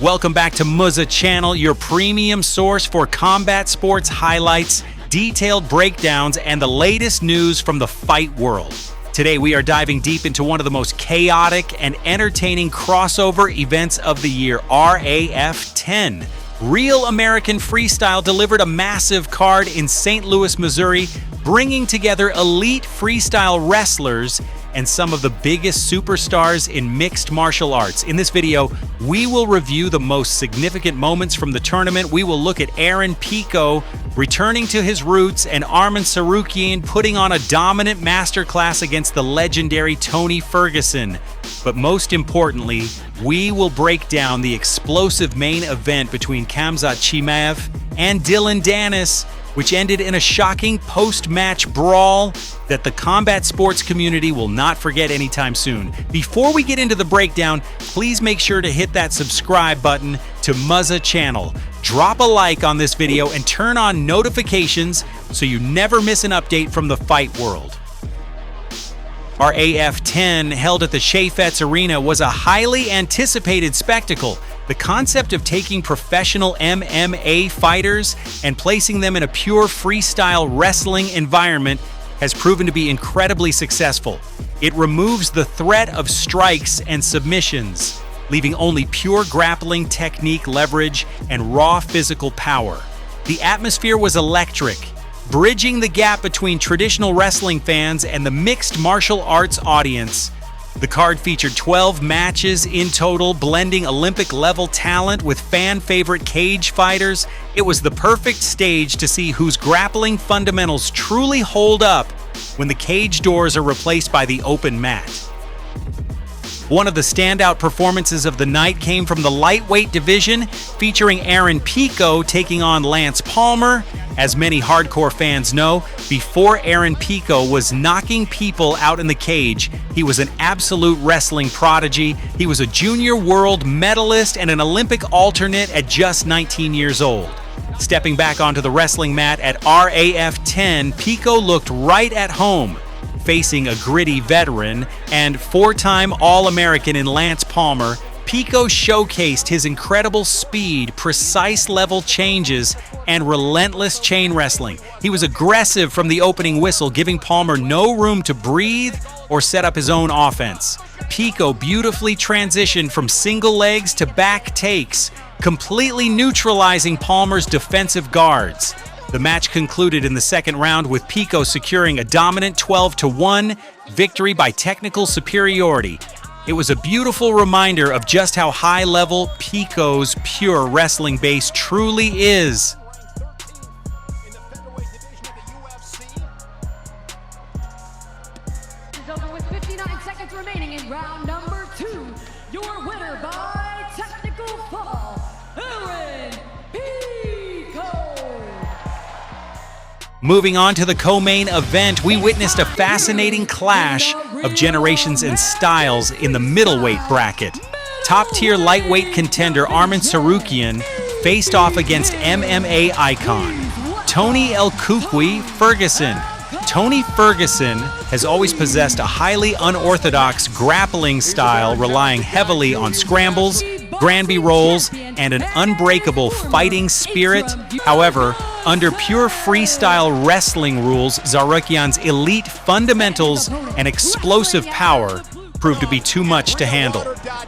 Welcome back to Muzza Channel, your premium source for combat sports highlights, detailed breakdowns, and the latest news from the fight world. Today we are diving deep into one of the most chaotic and entertaining crossover events of the year, RAF 10. Real American Freestyle delivered a massive card in St. Louis, Missouri, bringing together elite freestyle wrestlers and some of the biggest superstars in mixed martial arts. In this video, we will review the most significant moments from the tournament. We will look at Aaron Pico returning to his roots and Arman Tsarukyan putting on a dominant masterclass against the legendary Tony Ferguson. But most importantly, we will break down the explosive main event between Khamzat Chimaev and Dillon Danis, which ended in a shocking post-match brawl that the combat sports community will not forget anytime soon. Before we get into the breakdown, please make sure to hit that subscribe button to Muzza Channel. Drop a like on this video and turn on notifications so you never miss an update from the fight world. RAF 10, held at the Chaifetz Arena, was a highly anticipated spectacle. The concept of taking professional MMA fighters and placing them in a pure freestyle wrestling environment has proven to be incredibly successful. It removes the threat of strikes and submissions, leaving only pure grappling technique, leverage, and raw physical power. The atmosphere was electric, bridging the gap between traditional wrestling fans and the mixed martial arts audience. The card featured 12 matches in total, blending Olympic-level talent with fan-favorite cage fighters. It was the perfect stage to see whose grappling fundamentals truly hold up when the cage doors are replaced by the open mat. One of the standout performances of the night came from the lightweight division, featuring Aaron Pico taking on Lance Palmer. As many hardcore fans know, before Aaron Pico was knocking people out in the cage, he was an absolute wrestling prodigy. He was a junior world medalist and an Olympic alternate at just 19 years old. Stepping back onto the wrestling mat at RAF 10, Pico looked right at home, facing a gritty veteran and four-time All-American in Lance Palmer. Pico showcased his incredible speed, precise level changes, and relentless chain wrestling. He was aggressive from the opening whistle, giving Palmer no room to breathe or set up his own offense. Pico beautifully transitioned from single legs to back takes, completely neutralizing Palmer's defensive guards. The match concluded in the second round with Pico securing a dominant 12-1 victory by technical superiority. It was a beautiful reminder of just how high-level Pico's pure wrestling base truly is. It's over with 59 seconds remaining in round number 2. Your winner by technical fall, Aaron Pico. Moving on to the co-main event, we witnessed a fascinating clash of generations and styles in the middleweight bracket. Top-tier lightweight contender Arman Tsarukyan faced off against MMA icon Tony El Cucuy Ferguson. Tony Ferguson has always possessed a highly unorthodox grappling style, relying heavily on scrambles, Granby rolls, and an unbreakable fighting spirit. However, under pure freestyle wrestling rules, Tsarukyan's elite fundamentals and explosive power proved to be too much to handle.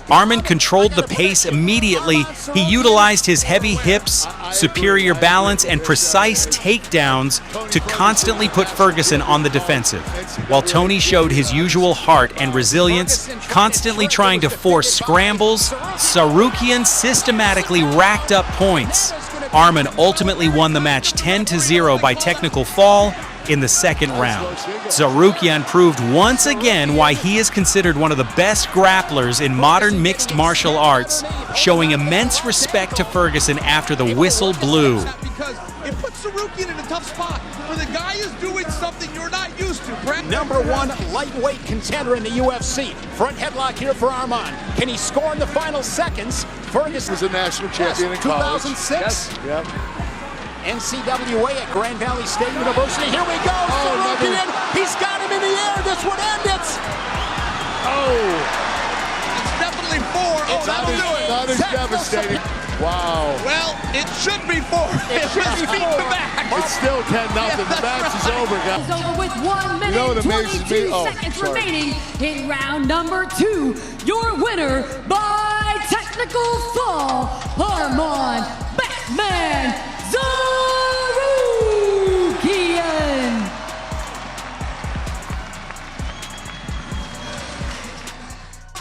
Arman controlled the pace immediately. He utilized his heavy hips, superior balance, and precise takedowns to constantly put Ferguson on the defensive, while Tony showed his usual heart and resilience, constantly trying to force scrambles. Tsarukyan systematically racked up points. Arman ultimately won the match 10-0 by technical fall in the second round. Tsarukyan proved once again why he is considered one of the best grapplers in modern mixed martial arts, showing immense respect to Ferguson after the whistle blew. Because it puts Tsarukyan in a tough spot, where the guy is doing something you're not used to. Number 1 lightweight contender in the UFC. Front headlock here for Arman. Can he score in the final seconds? Ferguson was a national champion in college. 2006. Yes. Yep. NCAA at Grand Valley State University. Here we go. Tsarukyan. He's got him in the air. This would end it. Oh. It's definitely 4. Oh, that'll do it. Not as devastating. Wow. Well, it should be 4. It should be 4. It's still 10-0. The match is over, guys. It's over with 1 minute know what and amazes 22 me? Oh, seconds sorry. remaining in round number 2. Your winner by technical fall, Arman Batman Tsarukyan.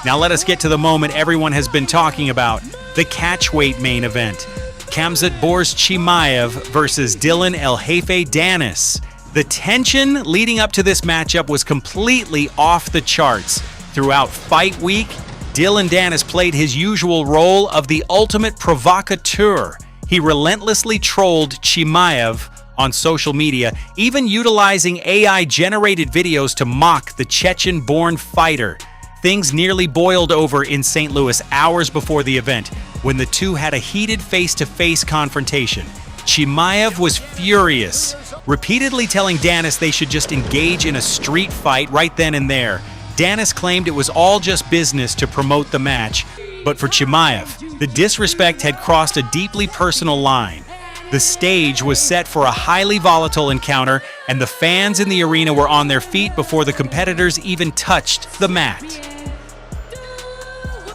Now let us get to the moment everyone has been talking about, the catchweight main event. Khamzat Chimaev versus Dillon El Jefe Danis. The tension leading up to this matchup was completely off the charts. Throughout fight week, Dillon Danis played his usual role of the ultimate provocateur. He relentlessly trolled Chimaev on social media, even utilizing AI-generated videos to mock the Chechen-born fighter. Things nearly boiled over in St. Louis hours before the event, when the two had a heated face-to-face confrontation. Chimaev was furious, repeatedly telling Danis they should just engage in a street fight right then and there. Danis claimed it was all just business to promote the match, but for Chimaev, the disrespect had crossed a deeply personal line. The stage was set for a highly volatile encounter, and the fans in the arena were on their feet before the competitors even touched the mat.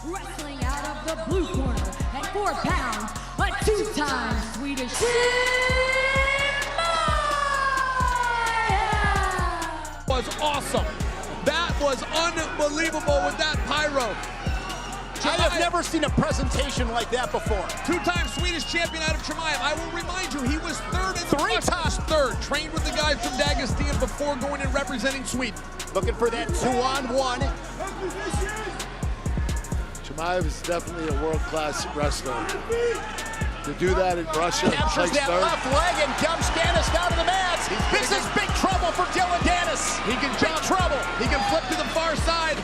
Wrestling out of the blue corner at 4 pounds, a 2-time Swedish Chimaev. Was awesome. That was unbelievable with that pyro. I have never seen a presentation like that before. 2-time Swedish champion out of Chimaev. I will remind you, he was third in the 3 times. third. Trained with the guys from Dagestan before going and representing Sweden. Looking for that 2-on-1. Chimaev is definitely a world-class wrestler. To do that in Russia, Captures that left leg and dumps Danis down to the mats. This is big trouble for Dillon Danis. He can Big jump. trouble. He can flip to the far side.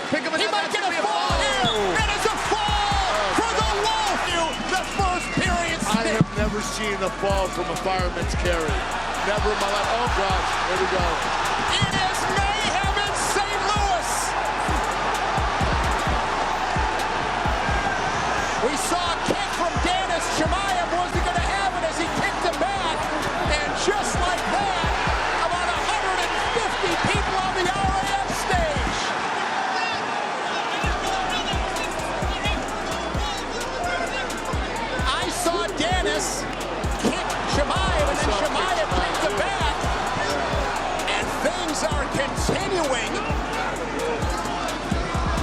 Pick him He another. might get a fall here. And it's a fall for the Wolf. The first period. I have never seen a fall from a fireman's carry. Never in my life. Oh, gosh. Here we go. It is mayhem in St. Louis. We saw a kick from Danis. Chimaev wasn't going to have it as he kicked him back. And just like that, about 150 people on the RAF stage. I saw Danis kick Chimaev, and then Chimaev kicked him back. And things are continuing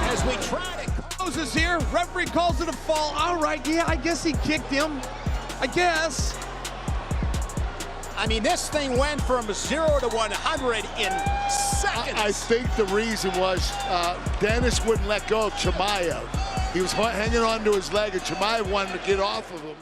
as we try to... Is here. Referee calls it a fall. All right, yeah, I guess he kicked him. I guess. I mean, this thing went from 0 to 100 in seconds. I think the reason was Danis wouldn't let go of Chimaev. He was hanging on to his leg, and Chimaev wanted to get off of him.